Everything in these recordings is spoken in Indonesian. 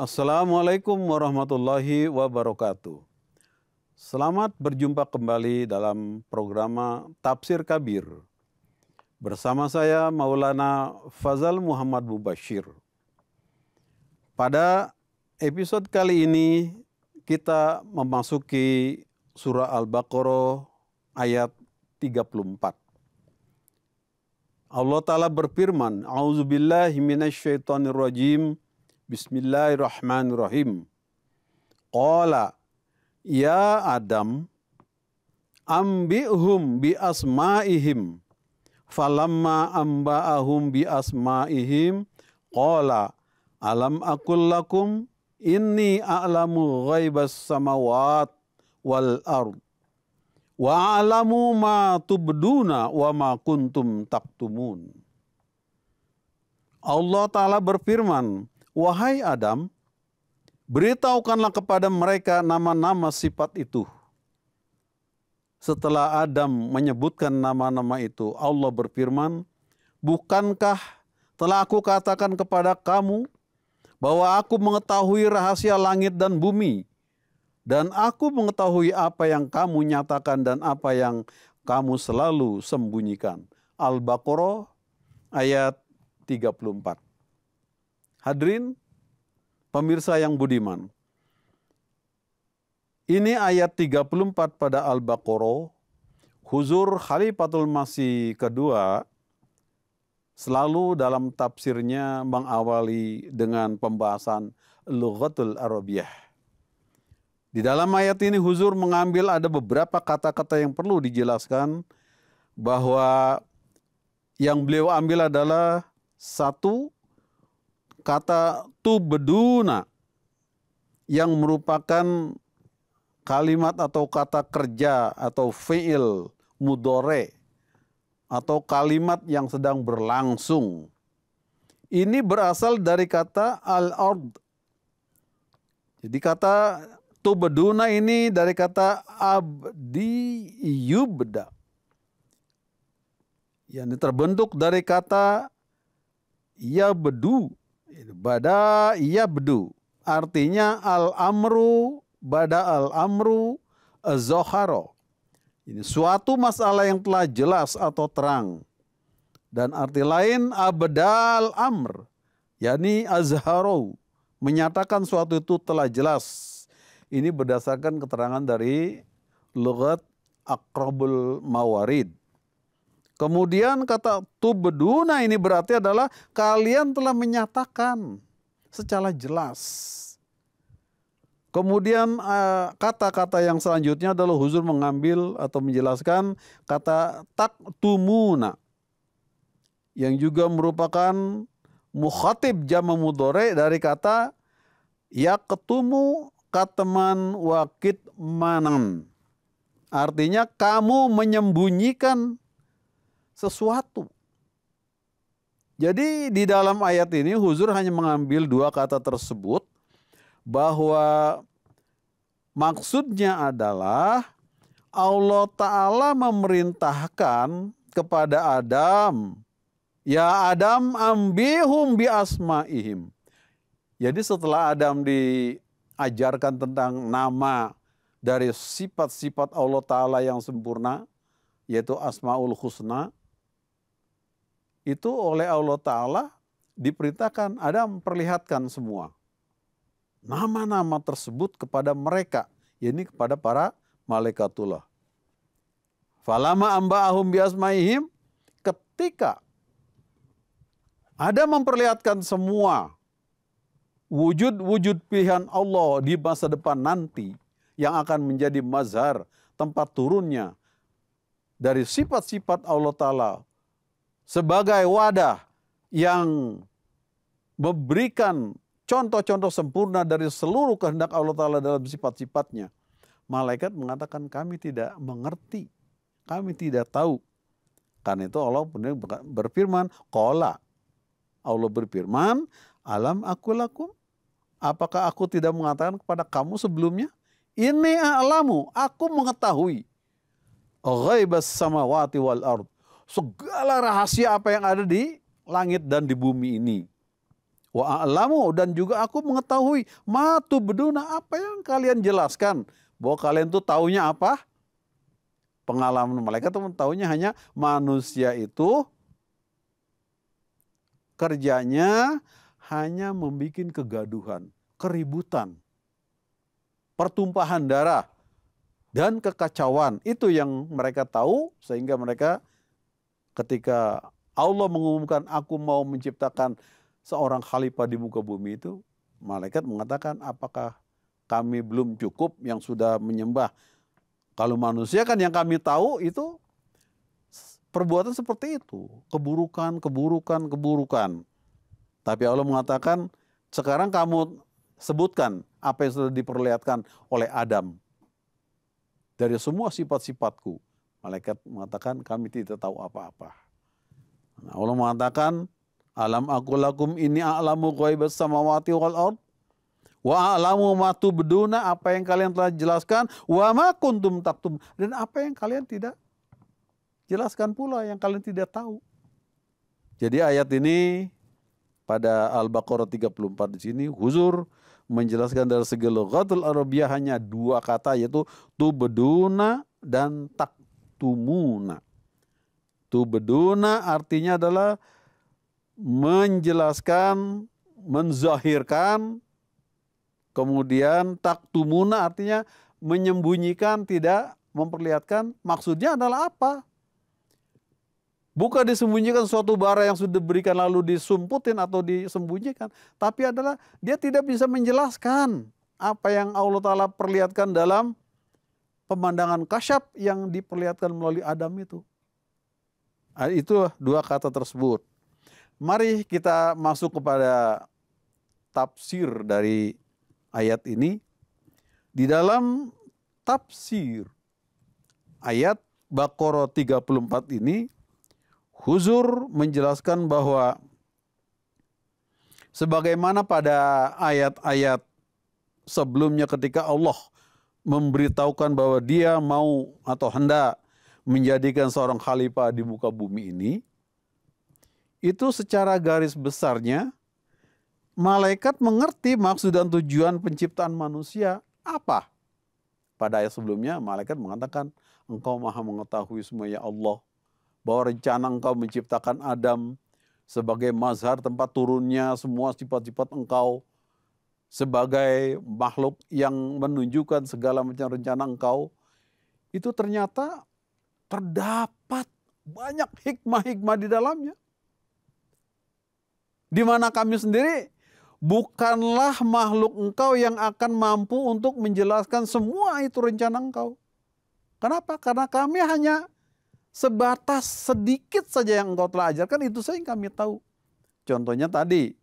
Assalamualaikum warahmatullahi wabarakatuh. Selamat berjumpa kembali dalam program Tafsir Kabir. Bersama saya Maulana Fazal Muhammad Mubashir. Pada episode kali ini kita memasuki surah Al-Baqarah ayat 34. Allah Ta'ala berfirman, A'udzubillahi minasyaitonirrajim. Bismillahirrahmanirrahim. Qala ya Adam ambi'hum bi asma'ihim. Falamma amba'ahum bi asma'ihim qala alam aqul lakum inni a'lamu ghaibas samawat wal ard wa a'lamu ma tubduna wa ma kuntum taktumun. Allah Ta'ala berfirman, wahai Adam, beritahukanlah kepada mereka nama-nama sifat itu. Setelah Adam menyebutkan nama-nama itu, Allah berfirman, bukankah telah aku katakan kepada kamu bahwa aku mengetahui rahasia langit dan bumi, dan aku mengetahui apa yang kamu nyatakan dan apa yang kamu selalu sembunyikan. Al-Baqarah ayat 34. Hadirin pemirsa yang budiman, ini ayat 34 pada Al-Baqarah. Huzur Khalifatul Masih kedua selalu dalam tafsirnya mengawali dengan pembahasan Lughatul Arabiyah. Di dalam ayat ini Huzur mengambil ada beberapa kata-kata yang perlu dijelaskan, bahwa yang beliau ambil adalah satu, kata tubduna yang merupakan kalimat atau kata kerja atau fi'il mudhari atau kalimat yang sedang berlangsung. Ini berasal dari kata al-ard. Jadi kata tubduna ini dari kata abdi yubda. Yang terbentuk dari kata yabdu. Bada yabdu, artinya al-amru, bada al-amru az-zoharo. Ini suatu masalah yang telah jelas atau terang. Dan arti lain abdal amr, yakni azharo, menyatakan suatu itu telah jelas. Ini berdasarkan keterangan dari lughat aqrabul mawarid. Kemudian kata tubduna ini berarti adalah kalian telah menyatakan secara jelas. Kemudian kata-kata yang selanjutnya adalah Huzur mengambil atau menjelaskan kata taktumuna, yang juga merupakan mukhatib jama mudhari dari kata yaqtumu katman wa kitmanan. Artinya kamu menyembunyikan sesuatu. Jadi di dalam ayat ini Huzur hanya mengambil dua kata tersebut, bahwa maksudnya adalah Allah Ta'ala memerintahkan kepada Adam, ya Adam ambihum bi asma'ihim. Jadi setelah Adam diajarkan tentang nama dari sifat-sifat Allah Ta'ala yang sempurna, yaitu Asma'ul Husna, itu oleh Allah Ta'ala diperintahkan Adam perlihatkan semua nama-nama tersebut kepada mereka, yakni kepada para malaikatullah. Falama amba'ahum biasmaihim, ketika Adam memperlihatkan semua wujud-wujud pilihan Allah di masa depan nanti yang akan menjadi mazhar, tempat turunnya dari sifat-sifat Allah Ta'ala sebagai wadah yang memberikan contoh-contoh sempurna dari seluruh kehendak Allah Ta'ala dalam sifat-sifatnya. Malaikat mengatakan kami tidak mengerti, kami tidak tahu. Karena itu Allah berfirman, qala. Allah berfirman, alam aqul lakum, apakah aku tidak mengatakan kepada kamu sebelumnya? Ini a'lamu, aku mengetahui ghaibas samawati wal ard, segala rahasia apa yang ada di langit dan di bumi ini. Wa a'lamu, dan juga aku mengetahui ma tubduna, apa yang kalian jelaskan. Bahwa kalian tuh taunya apa? Pengalaman malaikat tuh taunya hanya manusia itu kerjanya hanya membuat kegaduhan, keributan, pertumpahan darah, dan kekacauan. Itu yang mereka tahu, sehingga mereka ketika Allah mengumumkan aku mau menciptakan seorang khalifah di muka bumi itu, malaikat mengatakan, apakah kami belum cukup yang sudah menyembah? Kalau manusia kan yang kami tahu itu perbuatan seperti itu, keburukan, keburukan, keburukan. Tapi Allah mengatakan, sekarang kamu sebutkan apa yang sudah diperlihatkan oleh Adam dari semua sifat-sifatku. Malaikat mengatakan, kami tidak tahu apa-apa. Nah, Allah mengatakan, alam aku lakum ini a'lamu ghaibas samawati wal ard wa a'lamu ma tubduna, apa yang kalian telah jelaskan, wa ma kuntum taktum, dan apa yang kalian tidak jelaskan pula, yang kalian tidak tahu. Jadi ayat ini pada Al-Baqarah 34 di sini Huzur menjelaskan dari segi lughatul Arabiyah hanya dua kata, yaitu tubduna dan taktumuna. Tubduna artinya adalah menjelaskan, menzahirkan, kemudian taktumuna artinya menyembunyikan, tidak memperlihatkan. Maksudnya adalah apa? Bukan disembunyikan suatu bara yang sudah diberikan lalu disumputin atau disembunyikan, tapi adalah dia tidak bisa menjelaskan apa yang Allah Ta'ala perlihatkan dalam pemandangan kasyaf yang diperlihatkan melalui Adam itu. Itu dua kata tersebut. Mari kita masuk kepada tafsir dari ayat ini. Di dalam tafsir ayat Baqarah 34 ini, Huzur menjelaskan bahwa sebagaimana pada ayat-ayat sebelumnya ketika Allah memberitahukan bahwa dia mau atau hendak menjadikan seorang khalifah di muka bumi ini, itu secara garis besarnya malaikat mengerti maksud dan tujuan penciptaan manusia apa. Pada ayat sebelumnya malaikat mengatakan, engkau maha mengetahui semua ya Allah, bahwa rencana engkau menciptakan Adam sebagai mazhar tempat turunnya semua sifat-sifat engkau, sebagai makhluk yang menunjukkan segala macam rencana engkau, itu ternyata terdapat banyak hikmah-hikmah di dalamnya. Di mana kami sendiri bukanlah makhluk engkau yang akan mampu untuk menjelaskan semua itu rencana engkau. Kenapa? Karena kami hanya sebatas sedikit saja yang engkau telah ajarkan, itu saja yang kami tahu. Contohnya tadi,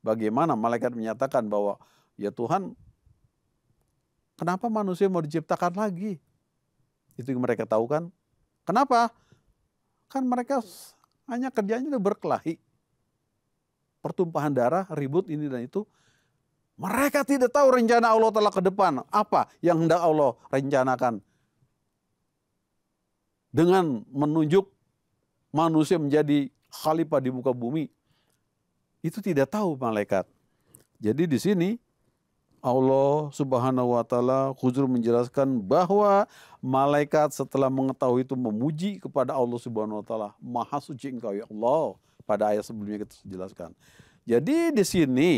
bagaimana malaikat menyatakan bahwa, ya Tuhan, kenapa manusia mau diciptakan lagi? Itu yang mereka tahu kan. Kenapa? Kan mereka hanya kerjanya itu berkelahi. Pertumpahan darah, ribut ini dan itu. Mereka tidak tahu rencana Allah Ta'ala ke depan. Apa yang hendak Allah rencanakan dengan menunjuk manusia menjadi khalifah di muka bumi. Itu tidak tahu malaikat. Jadi di sini Allah Subhanahu wa Ta'ala Huzur menjelaskan bahwa malaikat setelah mengetahui itu memuji kepada Allah Subhanahu wa Ta'ala. Maha suci engkau ya Allah. Pada ayat sebelumnya kita jelaskan. Jadi di sini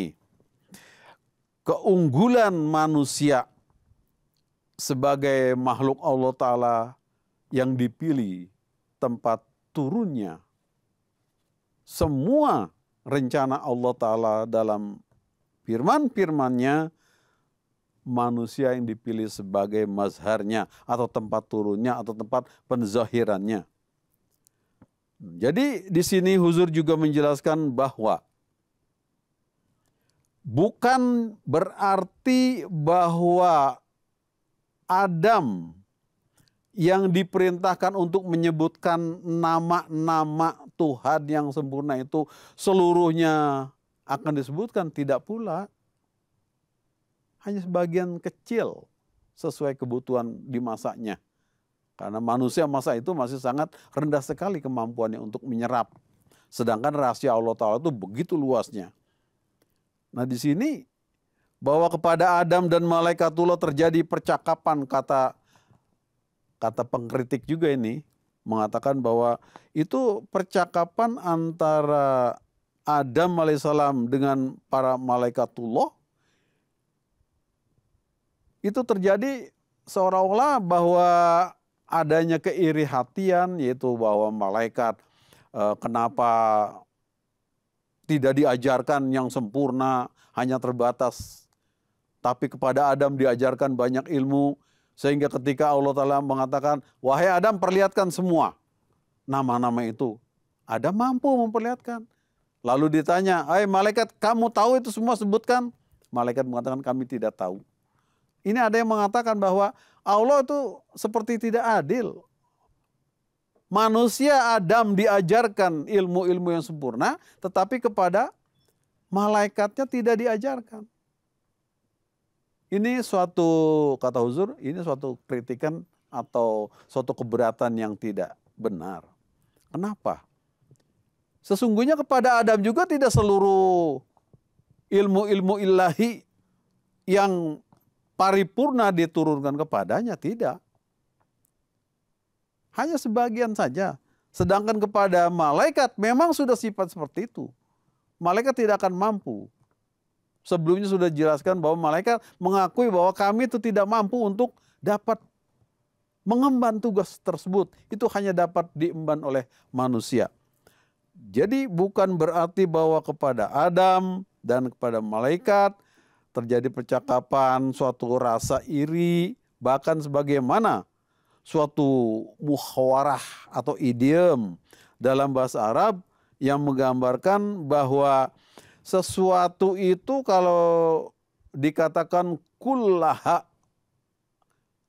keunggulan manusia sebagai makhluk Allah Ta'ala yang dipilih tempat turunnya semua rencana Allah Ta'ala dalam firman-firmannya, manusia yang dipilih sebagai mazharnya atau tempat turunnya atau tempat penzahirannya. Jadi di sini Huzur juga menjelaskan bahwa bukan berarti bahwa Adam yang diperintahkan untuk menyebutkan nama-nama Tuhan yang sempurna itu seluruhnya akan disebutkan, tidak pula. Hanya sebagian kecil sesuai kebutuhan di masanya. Karena manusia masa itu masih sangat rendah sekali kemampuannya untuk menyerap. Sedangkan rahasia Allah Ta'ala itu begitu luasnya. Nah di sini bahwa kepada Adam dan malaikatullah terjadi percakapan, kata pengkritik juga ini mengatakan bahwa itu percakapan antara Adam alaihissalam dengan para malaikatullah itu terjadi seolah-olah bahwa adanya keiri hatian, yaitu bahwa malaikat kenapa tidak diajarkan yang sempurna, hanya terbatas. Tapi kepada Adam diajarkan banyak ilmu, sehingga ketika Allah Ta'ala mengatakan, wahai Adam perlihatkan semua nama-nama itu. Adam mampu memperlihatkan. Lalu ditanya, hai malaikat kamu tahu itu semua sebutkan? Malaikat mengatakan kami tidak tahu. Ini ada yang mengatakan bahwa Allah itu seperti tidak adil. Manusia Adam diajarkan ilmu-ilmu yang sempurna, tetapi kepada malaikatnya tidak diajarkan. Ini suatu, kata Huzur, ini suatu kritikan atau suatu keberatan yang tidak benar. Kenapa? Sesungguhnya kepada Adam juga tidak seluruh ilmu-ilmu ilahi yang paripurna diturunkan kepadanya, tidak. Hanya sebagian saja. Sedangkan kepada malaikat memang sudah sifat seperti itu. Malaikat tidak akan mampu. Sebelumnya sudah dijelaskan bahwa malaikat mengakui bahwa kami itu tidak mampu untuk dapat mengemban tugas tersebut. Itu hanya dapat diemban oleh manusia. Jadi bukan berarti bahwa kepada Adam dan kepada malaikat terjadi percakapan, suatu rasa iri, bahkan sebagaimana suatu muhawarah atau idiom dalam bahasa Arab yang menggambarkan bahwa sesuatu itu kalau dikatakan kullaha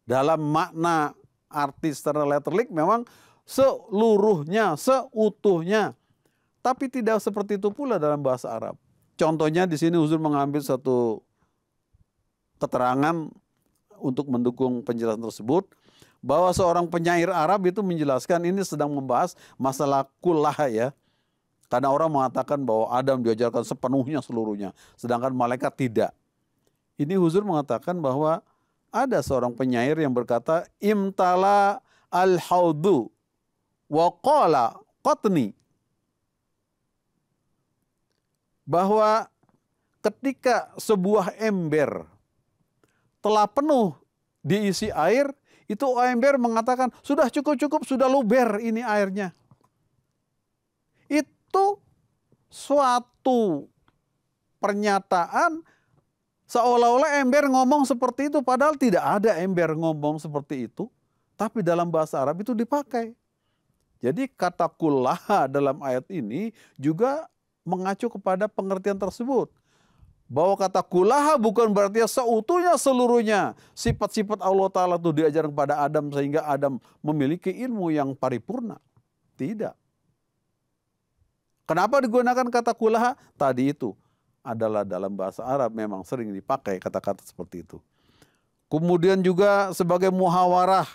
dalam makna arti secara letterlik memang seluruhnya, seutuhnya. Tapi tidak seperti itu pula dalam bahasa Arab. Contohnya di sini Huzur mengambil satu keterangan untuk mendukung penjelasan tersebut, bahwa seorang penyair Arab itu menjelaskan, ini sedang membahas masalah kullaha ya. Karena orang mengatakan bahwa Adam diajarkan sepenuhnya seluruhnya, sedangkan malaikat tidak. Ini Huzur mengatakan bahwa ada seorang penyair yang berkata, imtala al-haudu wa qala qatni. Bahwa ketika sebuah ember telah penuh diisi air, itu ember mengatakan, sudah cukup-cukup, sudah luber ini airnya. Itu suatu pernyataan seolah-olah ember ngomong seperti itu, padahal tidak ada ember ngomong seperti itu. Tapi dalam bahasa Arab itu dipakai. Jadi kata kullaha dalam ayat ini juga mengacu kepada pengertian tersebut. Bahwa kata kullaha bukan berarti seutuhnya seluruhnya. Sifat-sifat Allah Ta'ala itu diajarkan kepada Adam sehingga Adam memiliki ilmu yang paripurna. Tidak. Kenapa digunakan kata kullaha? Tadi itu adalah dalam bahasa Arab memang sering dipakai kata-kata seperti itu. Kemudian juga sebagai muhawarah.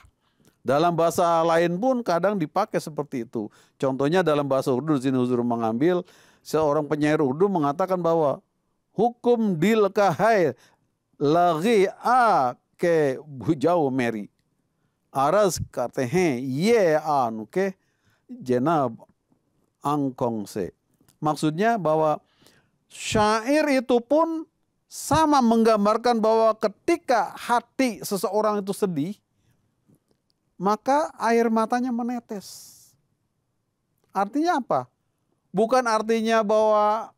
Dalam bahasa lain pun kadang dipakai seperti itu. Contohnya dalam bahasa Urdu, di sini Huzur mengambil seorang penyair Urdu mengatakan bahwa hukum dil kahai lagi a ke bujau meri aras kate hain ye anu ke jenab angkong se. Maksudnya bahwa syair itu pun sama menggambarkan bahwa ketika hati seseorang itu sedih, maka air matanya menetes. Artinya apa? Bukan artinya bahwa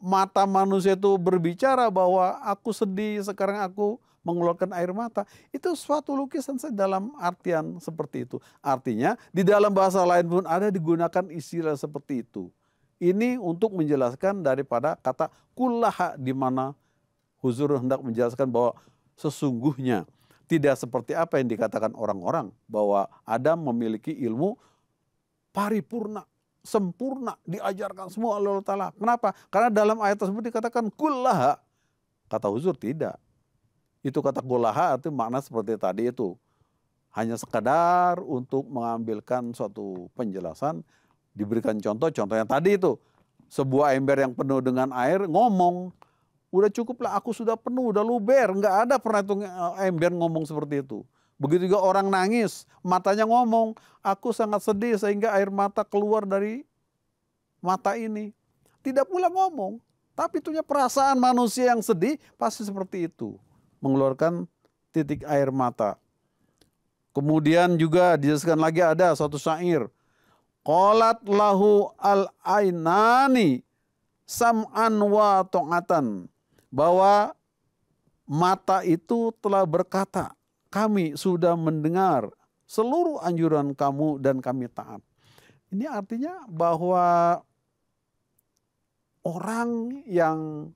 mata manusia itu berbicara bahwa aku sedih, sekarang aku mengeluarkan air mata. Itu suatu lukisan saja dalam artian seperti itu. Artinya di dalam bahasa lain pun ada digunakan istilah seperti itu. Ini untuk menjelaskan daripada kata kullaha, di mana Huzur hendak menjelaskan bahwa sesungguhnya tidak seperti apa yang dikatakan orang-orang, bahwa Adam memiliki ilmu paripurna, sempurna, diajarkan semua oleh Allah Ta'ala. Kenapa? Karena dalam ayat tersebut dikatakan kullaha. Kata Huzur tidak. Itu kata kullaha itu makna seperti tadi itu. Hanya sekadar untuk mengambilkan suatu penjelasan, diberikan contoh yang tadi itu. Sebuah ember yang penuh dengan air ngomong. Udah cukuplah, aku sudah penuh, udah luber. Nggak ada pernah itu ember ngomong seperti itu. Begitu juga orang nangis, matanya ngomong, aku sangat sedih sehingga air mata keluar dari mata ini. Tidak pula ngomong, tapi itunya perasaan manusia yang sedih pasti seperti itu. Mengeluarkan titik air mata. Kemudian juga dijelaskan lagi ada suatu syair. Qalat lahu al-ainani sam'an wa ta'atan. Bahwa mata itu telah berkata, kami sudah mendengar seluruh anjuran kamu dan kami taat. Ini artinya bahwa orang yang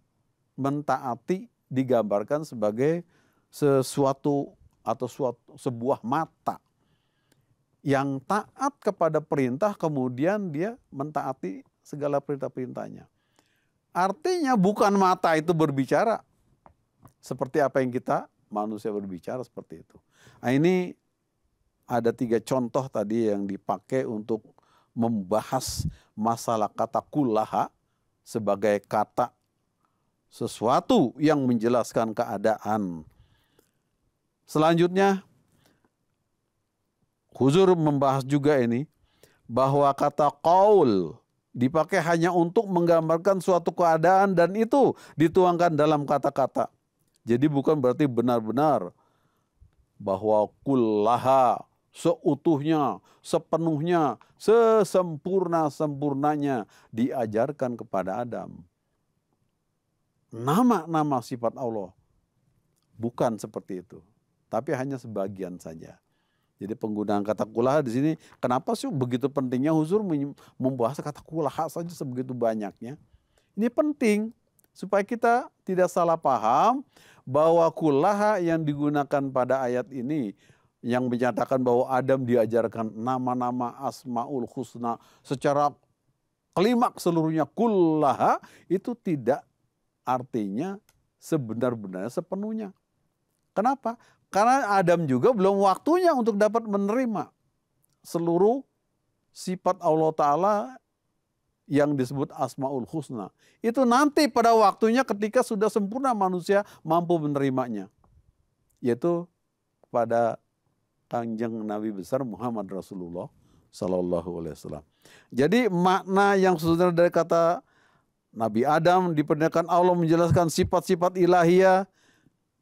mentaati digambarkan sebagai sesuatu atau sebuah mata yang taat kepada perintah, kemudian dia mentaati segala perintah-perintahnya. Artinya bukan mata itu berbicara seperti apa yang kita manusia berbicara seperti itu. Nah, ini ada 3 contoh tadi yang dipakai untuk membahas masalah kata kullaha sebagai kata sesuatu yang menjelaskan keadaan. Selanjutnya, Huzur membahas juga ini bahwa kata qaul dipakai hanya untuk menggambarkan suatu keadaan dan itu dituangkan dalam kata-kata. Jadi bukan berarti benar-benar bahwa kullaha seutuhnya, sepenuhnya, sesempurna-sempurnanya diajarkan kepada Adam. Nama-nama sifat Allah bukan seperti itu, tapi hanya sebagian saja. Jadi penggunaan kata kullaha di sini, kenapa sih begitu pentingnya Huzur membahas kata kullaha saja sebegitu banyaknya? Ini penting supaya kita tidak salah paham bahwa kullaha yang digunakan pada ayat ini yang menyatakan bahwa Adam diajarkan nama-nama Asmaul Husna secara klimaks seluruhnya kullaha, itu tidak artinya sebenar-benarnya sepenuhnya. Kenapa? Karena Adam juga belum waktunya untuk dapat menerima seluruh sifat Allah Ta'ala yang disebut Asmaul Husna. Itu nanti pada waktunya ketika sudah sempurna manusia mampu menerimanya. Yaitu pada Kanjeng Nabi besar Muhammad Rasulullah Sallallahu Alaihi Wasallam. Jadi makna yang sebenarnya dari kata Nabi Adam diperintahkan Allah menjelaskan sifat-sifat ilahiyah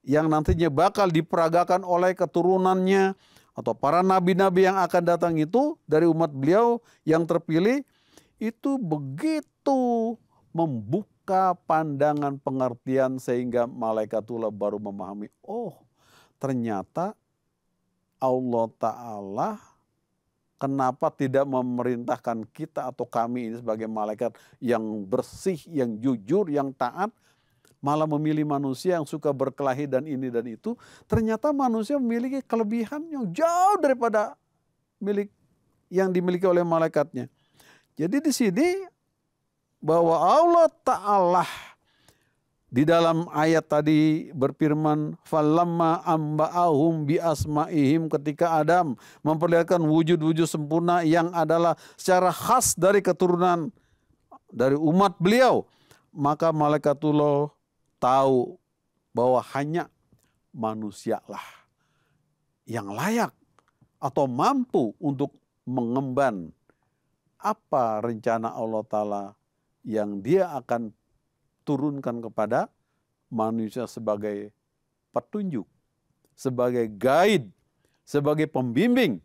yang nantinya bakal diperagakan oleh keturunannya atau para nabi-nabi yang akan datang itu dari umat beliau yang terpilih, itu begitu membuka pandangan pengertian sehingga malaikatullah baru memahami, oh ternyata Allah Ta'ala kenapa tidak memerintahkan kita atau kami ini sebagai malaikat yang bersih, yang jujur, yang taat, malah memilih manusia yang suka berkelahi dan ini dan itu. Ternyata manusia memiliki kelebihan yang jauh daripada yang dimiliki oleh malaikatnya. Jadi di sini bahwa Allah Ta'ala di dalam ayat tadi berfirman, falamma amba'ahum bi asma'ihim, ketika Adam memperlihatkan wujud-wujud sempurna yang adalah secara khas dari keturunan dari umat beliau, maka malaikatullah tahu bahwa hanya manusialah yang layak atau mampu untuk mengemban apa rencana Allah Ta'ala yang dia akan turunkan kepada manusia sebagai petunjuk, sebagai guide, sebagai pembimbing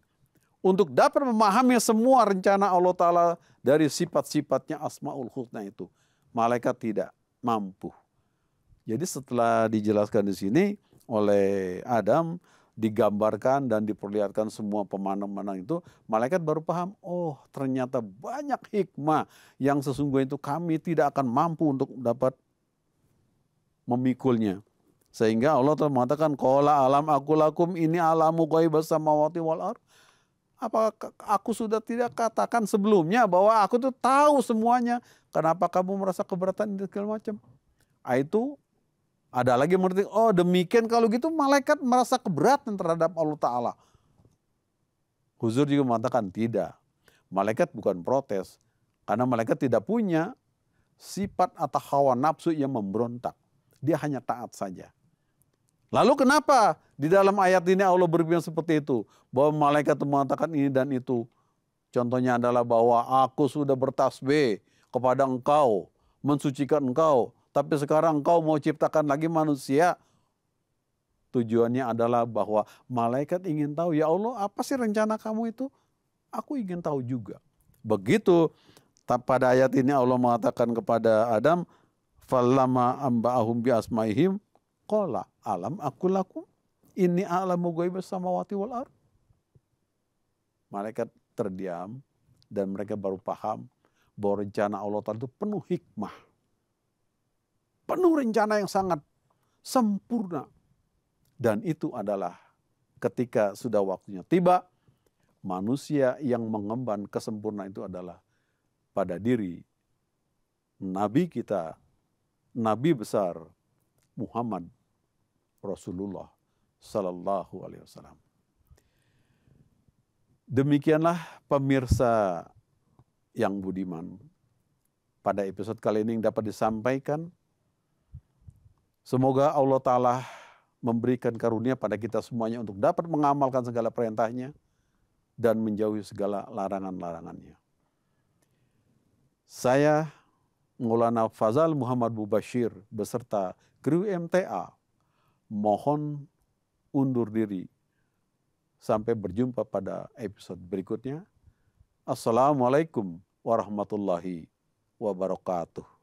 untuk dapat memahami semua rencana Allah Ta'ala dari sifat-sifatnya Asmaul Husna itu. Malaikat tidak mampu. Jadi setelah dijelaskan di sini oleh Adam, digambarkan dan diperlihatkan semua pemanah-pemanah itu, malaikat baru paham, oh ternyata banyak hikmah yang sesungguhnya itu kami tidak akan mampu untuk dapat memikulnya. Sehingga Allah telah mengatakan, qala alam aku lakum ini alamu ghaibas samawati wal ardh. Apakah aku sudah tidak katakan sebelumnya bahwa aku tuh tahu semuanya? Kenapa kamu merasa keberatan dan segala macam? Itu ada lagi mengerti, oh demikian, kalau gitu malaikat merasa keberatan terhadap Allah Ta'ala. Huzur juga mengatakan tidak. Malaikat bukan protes. Karena malaikat tidak punya sifat atau hawa nafsu yang memberontak. Dia hanya taat saja. Lalu kenapa di dalam ayat ini Allah berfirman seperti itu? Bahwa malaikat mengatakan ini dan itu. Contohnya adalah bahwa aku sudah bertasbih kepada engkau, mensucikan engkau. Tapi sekarang engkau mau ciptakan lagi manusia. Tujuannya adalah bahwa malaikat ingin tahu, ya Allah apa sih rencana kamu itu? Aku ingin tahu juga. Begitu pada ayat ini Allah mengatakan kepada Adam, "Falamma amba'ahum bi asmaihim qala alam aqul lakum inni a'lamu ghaibas samawati wal ardh." Malaikat terdiam dan mereka baru paham bahwa rencana Allah Ta'ala itu penuh hikmah. Penuh rencana yang sangat sempurna. Dan itu adalah ketika sudah waktunya tiba, manusia yang mengemban kesempurnaan itu adalah pada diri Nabi kita, Nabi besar Muhammad Rasulullah Sallallahu Alaihi Wasallam. Demikianlah pemirsa yang budiman. Pada episode kali ini yang dapat disampaikan, semoga Allah Ta'ala memberikan karunia pada kita semuanya untuk dapat mengamalkan segala perintahnya dan menjauhi segala larangan-larangannya. Saya, Maulana Fazal Muhammad Mubashir, beserta kru MTA, mohon undur diri. Sampai berjumpa pada episode berikutnya. Assalamualaikum warahmatullahi wabarakatuh.